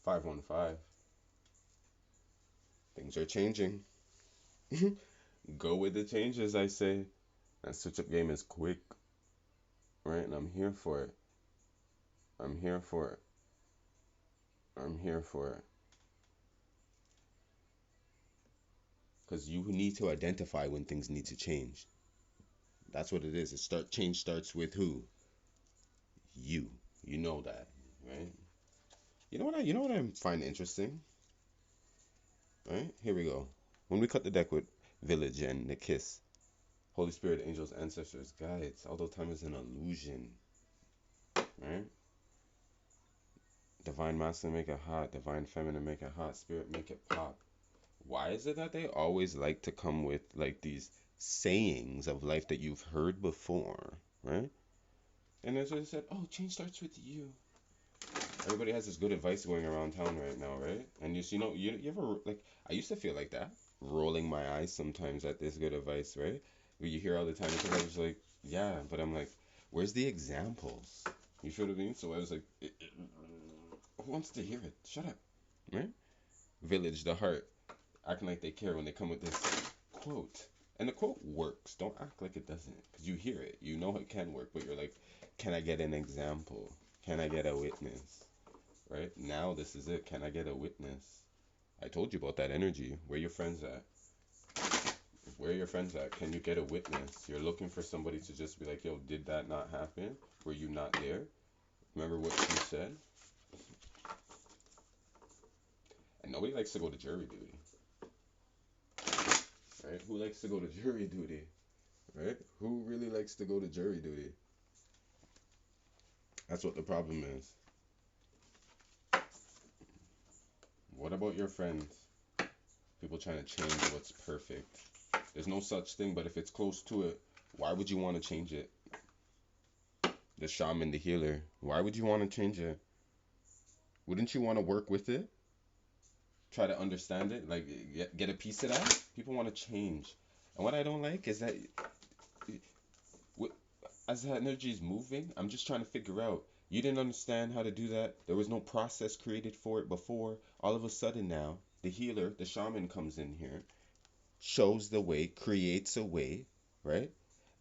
515. Things are changing. Go with the changes, I say. That switch up game is quick, right? And I'm here for it. I'm here for it. I'm here for it. Because you need to identify when things need to change. That's what it is. Change starts with who? You. You know that, right? You know what I find interesting? Right? Here we go. When we cut the deck with village and the kiss, Holy Spirit, angels, ancestors, guides, although time is an illusion, right? Divine masculine make it hot, divine feminine make it hot, spirit make it pop. Why is it that they always like to come with like these sayings of life that you've heard before, right? And as I said, oh, change starts with you. Everybody has this good advice going around town right now, right? And you ever like I used to feel like that, rolling my eyes sometimes at this good advice, right? Where you hear all the time, and I was like, yeah, but I'm like, where's the examples? You feel what I mean? So I was like, who wants to hear it? Shut up, right? Village, the heart, acting like they care when they come with this quote. And the quote works. Don't act like it doesn't. Because you hear it. You know it can work. But you're like, can I get an example? Can I get a witness? Right? Now this is it. Can I get a witness? I told you about that energy. Where your friends at? Where your friends at? Can you get a witness? You're looking for somebody to just be like, yo, did that not happen? Were you not there? Remember what you said? And nobody likes to go to jury duty. Right? Who likes to go to jury duty? Right? Who really likes to go to jury duty? That's what the problem is. What about your friends? People trying to change what's perfect. There's no such thing, but if it's close to it, why would you want to change it? The shaman, the healer, why would you want to change it? Wouldn't you want to work with it? Try to understand it, like get a piece of that? People want to change. And what I don't like is that as that energy is moving, I'm just trying to figure out. You didn't understand how to do that. There was no process created for it before. All of a sudden now, the healer, the shaman comes in here, shows the way, creates a way, right?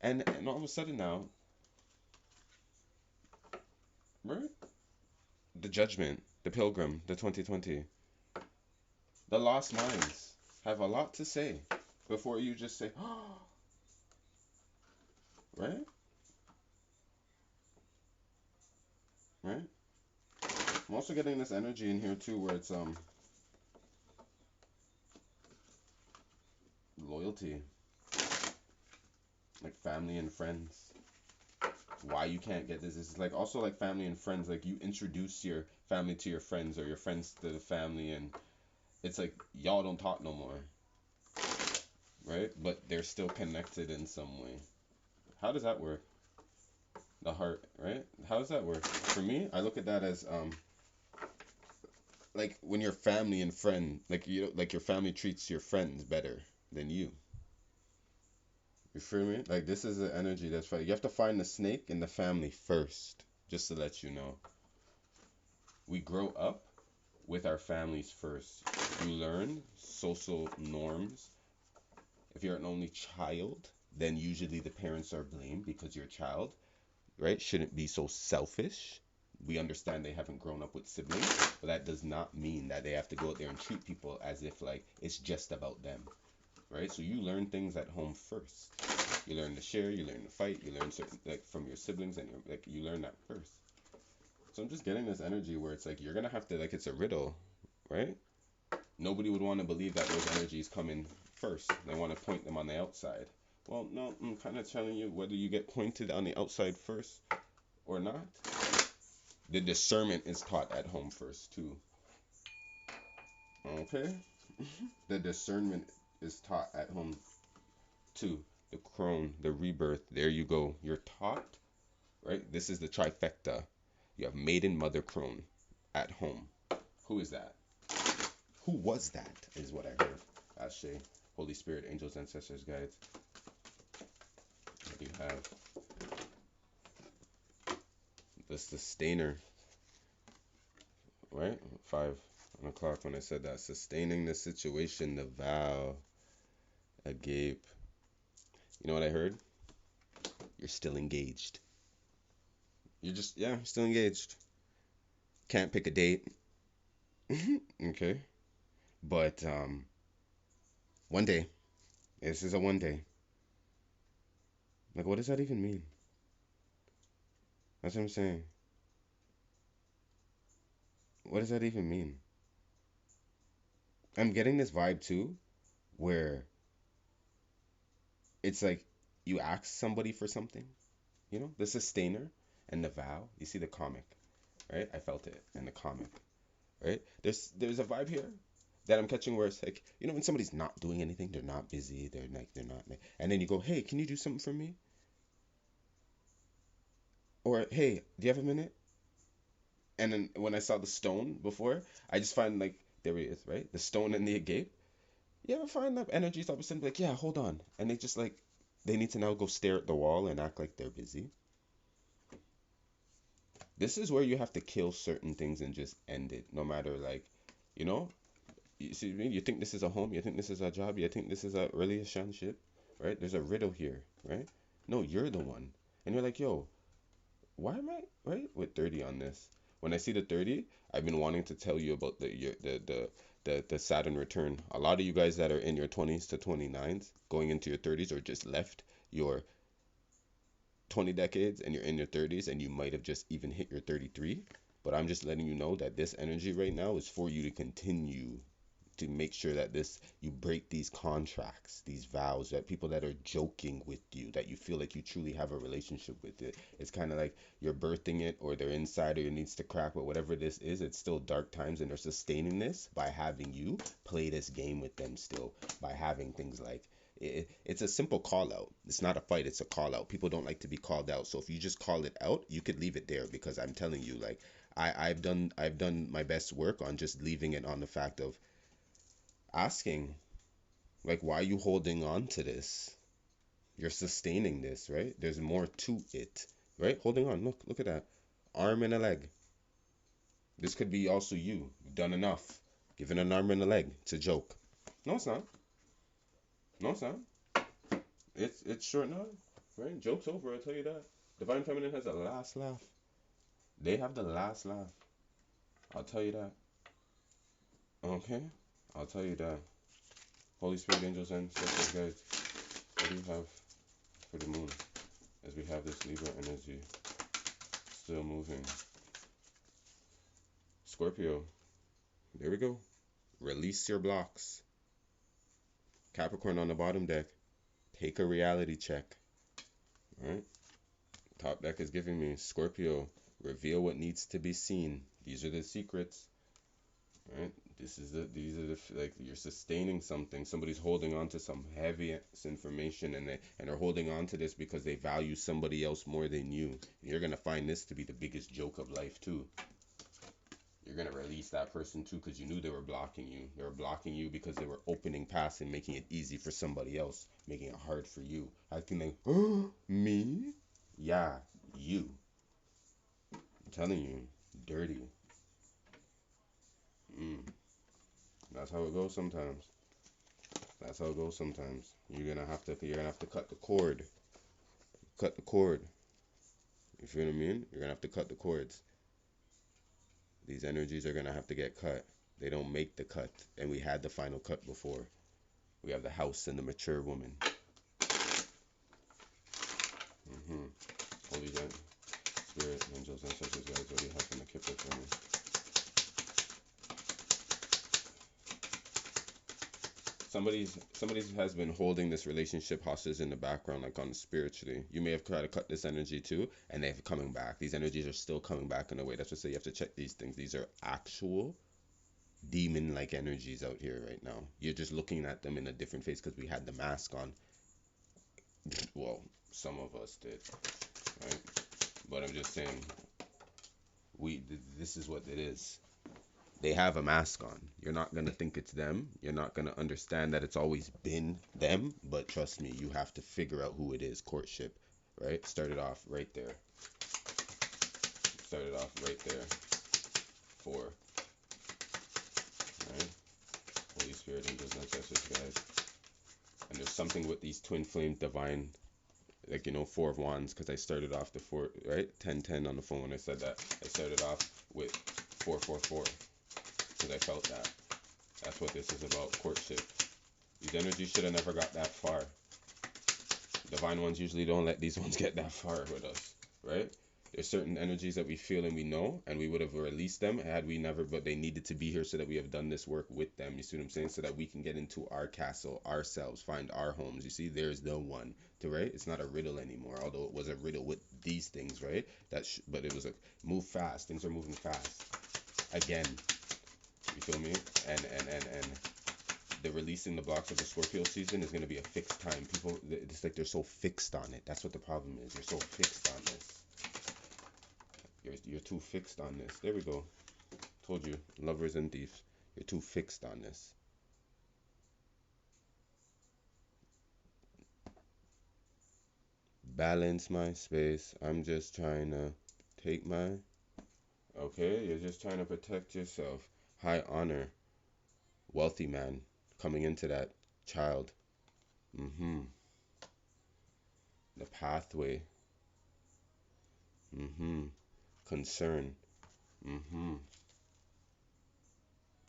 And all of a sudden now, right? The judgment, the pilgrim, the 2020, the lost minds have a lot to say before you just say, oh, right? Right? I'm also getting this energy in here too where it's loyalty, like family and friends. Why you can't get this is like also like family and friends, like you introduce your family to your friends or your friends to the family, and it's like y'all don't talk no more, right? But they're still connected in some way. How does that work? The heart, right? How does that work? For me, I look at that as like when your family and friend, like like your family treats your friends better than you. You feel me? Like this is the energy that's right. You have to find the snake in the family first, just to let you know. We grow up with our families first. You learn social norms. If you're an only child, then usually the parents are blamed because you're a child, right? Shouldn't be so selfish. We understand they haven't grown up with siblings, but that does not mean that they have to go out there and treat people as if like it's just about them, right? So you learn things at home first. You learn to share, you learn to fight, you learn certain like from your siblings, and you learn that first. So I'm just getting this energy where it's like you're gonna have to, like, it's a riddle, right? Nobody would want to believe that those energies come in first. They want to point them on the outside. Well, no, I'm kind of telling you whether you get pointed on the outside first or not. The discernment is taught at home first too. Okay? The discernment is taught at home too. The crone, the rebirth, there you go. You're taught, right? This is the trifecta. You have maiden, mother, crone at home. Who is that? Who was that? Is what I heard. Ashe, Holy Spirit, angels, ancestors, guides. What do you have? The sustainer, right? 5. On the clock when I said that. Sustaining the situation, the vow, agape. You know what I heard? You're still engaged. You're just, yeah, still engaged. Can't pick a date. Okay. But one day. This is a one day. Like, what does that even mean? That's what I'm saying. What does that even mean? I'm getting this vibe too, where it's like you ask somebody for something, you know, the sustainer and the vow. You see the comic, right? I felt it in the comic, right? There's a vibe here that I'm catching where it's like, you know, when somebody's not doing anything, they're not busy, they're not, and then you go, hey, can you do something for me? Or hey, do you have a minute? And then when I saw the stone before, I just find like there he is, right? The stone and the agape. You ever find that energies all of a sudden be like, yeah, hold on, and they just like they need to now go stare at the wall and act like they're busy. This is where you have to kill certain things and just end it, no matter like, you know, you see me. You think this is a home, you think this is a job, you think this is a relationship, right? There's a riddle here, right? No, you're the one, and you're like, yo, why am I right with 30 on this? When I see the 30, I've been wanting to tell you about the Saturn return. A lot of you guys that are in your 20s to 29s, going into your 30s, or just left your 20 decades and you're in your 30s, and you might have just even hit your 33. But I'm just letting you know that this energy right now is for you to continue to make sure that this you break these contracts, these vows, that people that are joking with you, that you feel like you truly have a relationship with it. It's kind of like you're birthing it, or they're inside, or it needs to crack, but whatever this is, it's still dark times, and they're sustaining this by having you play this game with them still, by having things like it's a simple call out. It's not a fight, it's a call out. People don't like to be called out. So if you just call it out, you could leave it there, because I'm telling you, like I've done my best work on just leaving it on the fact of asking, like, why are you holding on to this? You're sustaining this, right? There's more to it, right? Holding on. Look at that. Arm and a leg. This could be also you. You've done enough. Giving an arm and a leg. It's a joke. No, it's not. No, it's not. It's short now, right? Joke's over, I'll tell you that. Divine Feminine has the last laugh. They have the last laugh. I'll tell you that. Okay? I'll tell you that. Holy Spirit, angels, and special guides. What do you have for the moon as we have this Libra energy still moving? Scorpio, there we go. Release your blocks. Capricorn on the bottom deck. Take a reality check. Right? Top deck is giving me Scorpio. Reveal what needs to be seen. These are the secrets. Right? These are the like, you're sustaining something. Somebody's holding on to some heavy information, and they're holding on to this because they value somebody else more than you. And you're gonna find this to be the biggest joke of life too. You're gonna release that person too, because you knew they were blocking you. They were blocking you because they were opening past and making it easy for somebody else, making it hard for you. Acting like, oh, me? Yeah, you. I'm telling you, dirty. That's how it goes sometimes. That's how it goes sometimes. You're gonna have to cut the cord. Cut the cord. You feel what I mean? You're gonna have to cut the cords. These energies are gonna have to get cut. They don't make the cut, and we had the final cut before. We have the house and the mature woman. Holy God, Spirit, angels, ancestors, guides, what do you have from the Kipper for me? Somebody's has been holding this relationship hostage in the background, like on spiritually. You may have tried to cut this energy too, and they're coming back. These energies are still coming back in a way. That's what I say, you have to check these things. These are actual demon-like energies out here right now. You're just looking at them in a different face because we had the mask on. Well, some of us did, right? But I'm just saying, this is what it is. They have a mask on. You're not going to think it's them. You're not going to understand that it's always been them. But trust me, you have to figure out who it is. Courtship, right? Started off right there. 4. message, guys. And there's something with these twin flame divine, like, you know, 4 of Wands, because I started off the 4, right? 10-10 on the phone when I said that. I started off with 4-4-4, because I felt that. That's what this is about, courtship. These energies should have never got that far. Divine ones usually don't let these ones get that far with us, right? There's certain energies that we feel and we know, and we would have released them had we never, but they needed to be here so that we have done this work with them. You see what I'm saying? So that we can get into our castle, ourselves, find our homes. You see, there's the one, to, right? It's not a riddle anymore, although it was a riddle with these things, right? But it was a move fast. Things are moving fast. Again, you feel me? And the releasing the blocks of the Scorpio season is going to be a fixed time. People, it's like they're so fixed on it. That's what the problem is. You're so fixed on this. You're too fixed on this. There we go. Told you, lovers and thieves. You're too fixed on this. Balance my space. I'm just trying to take my... Okay, you're just trying to protect yourself. High honor. Wealthy man coming into that child. The pathway. Concern.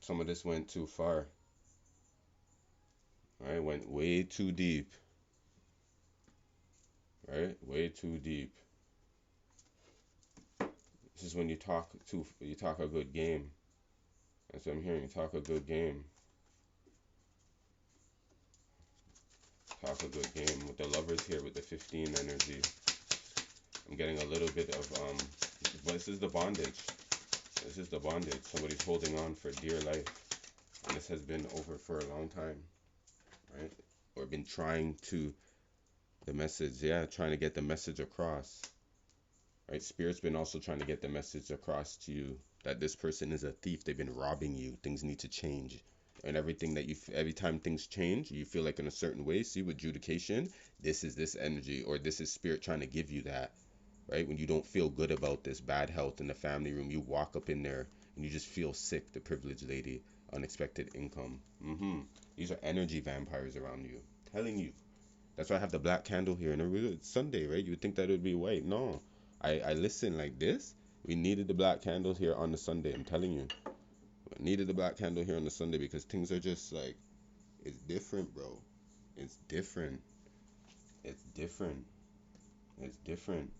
Some of this went too far. Right? Went way too deep. Right? Way too deep. This is when you talk a good game. That's what I'm hearing. You talk a good game. Talk a good game. With the lovers here with the 15 energy. I'm getting a little bit of but this is the bondage. This is the bondage. Somebody's holding on for dear life. And this has been over for a long time. Right? Or been trying to trying to get the message across. Right? Spirit's been also trying to get the message across to you that this person is a thief. They've been robbing you. Things need to change. And everything that every time things change, you feel like in a certain way. See, with adjudication, this is this energy, or this is spirit trying to give you that. Right? When you don't feel good about this, bad health in the family room, you walk up in there and you just feel sick. The privileged lady, unexpected income. These are energy vampires around you. Telling you. That's why I have the black candle here. And it's Sunday, right? You would think that it would be white. No. I listen like this. We needed the black candles here on the Sunday. I'm telling you. I needed the black candle here on the Sunday because things are just like, it's different, bro. It's different. It's different. It's different.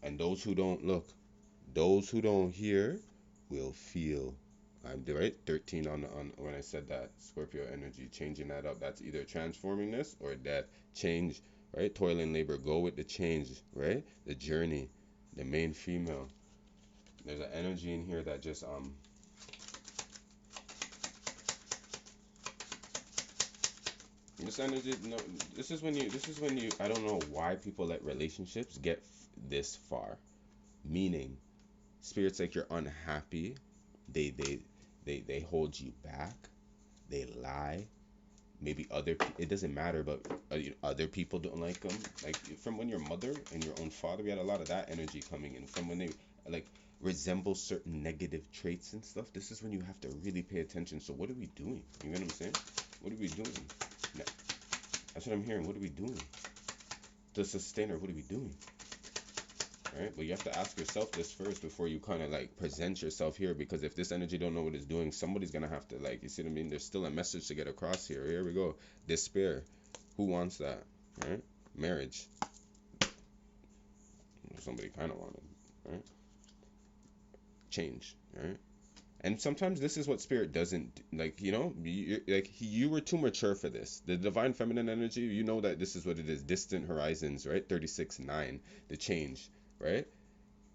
And those who don't look, those who don't hear will feel. I'm right. 13 on when I said that. Scorpio energy, changing that up. That's either transforming this or death. Change, right? Toil and labor. Go with the change, right? The journey. The main female. There's an energy in here that just this energy. No, this is when you. I don't know why people let relationships get this far. Meaning, spirits like you're unhappy. They hold you back. They lie. Maybe it doesn't matter, but other people don't like them. Like from when your mother and your own father, we had a lot of that energy coming in. From when they like resemble certain negative traits and stuff. This is when you have to really pay attention. So what are we doing? You know what I'm saying? What are we doing? That's what I'm hearing. What are we doing? The sustainer, what are we doing? Right? But you have to ask yourself this first before you kind of like present yourself here, because if this energy don't know what it's doing, somebody's gonna have to, like, you see what I mean? There's still a message to get across here. Here we go. Despair. Who wants that? Right? Marriage. Somebody kind of wanted, right? Change, right? And sometimes this is what spirit doesn't, like, you know, you were too mature for this. The divine feminine energy, you know that this is what it is. Distant horizons, right? 36-9, the change, right?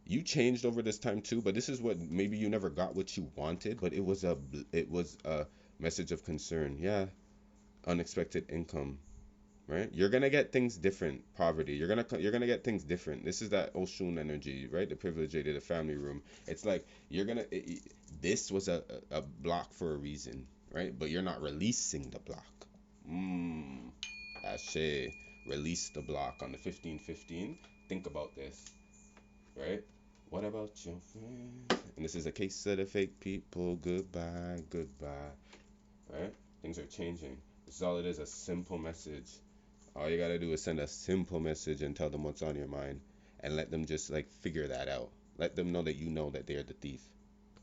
You changed over this time too, but this is what, maybe you never got what you wanted, but it was a message of concern. Yeah, unexpected income, right? You're gonna get things different. Poverty. You're gonna get things different. This is that Oshun energy, right? The privileged lady, the family room. It's like this was a block for a reason, right? But you're not releasing the block. Ashe, release the block on the 15-15. Think about this, right? What about your friends? And this is a case of the fake people. Goodbye, goodbye, right? Things are changing. This is all it is, a simple message. All you gotta do is send a simple message and tell them what's on your mind, and let them just like figure that out. Let them know that you know that they're the thief.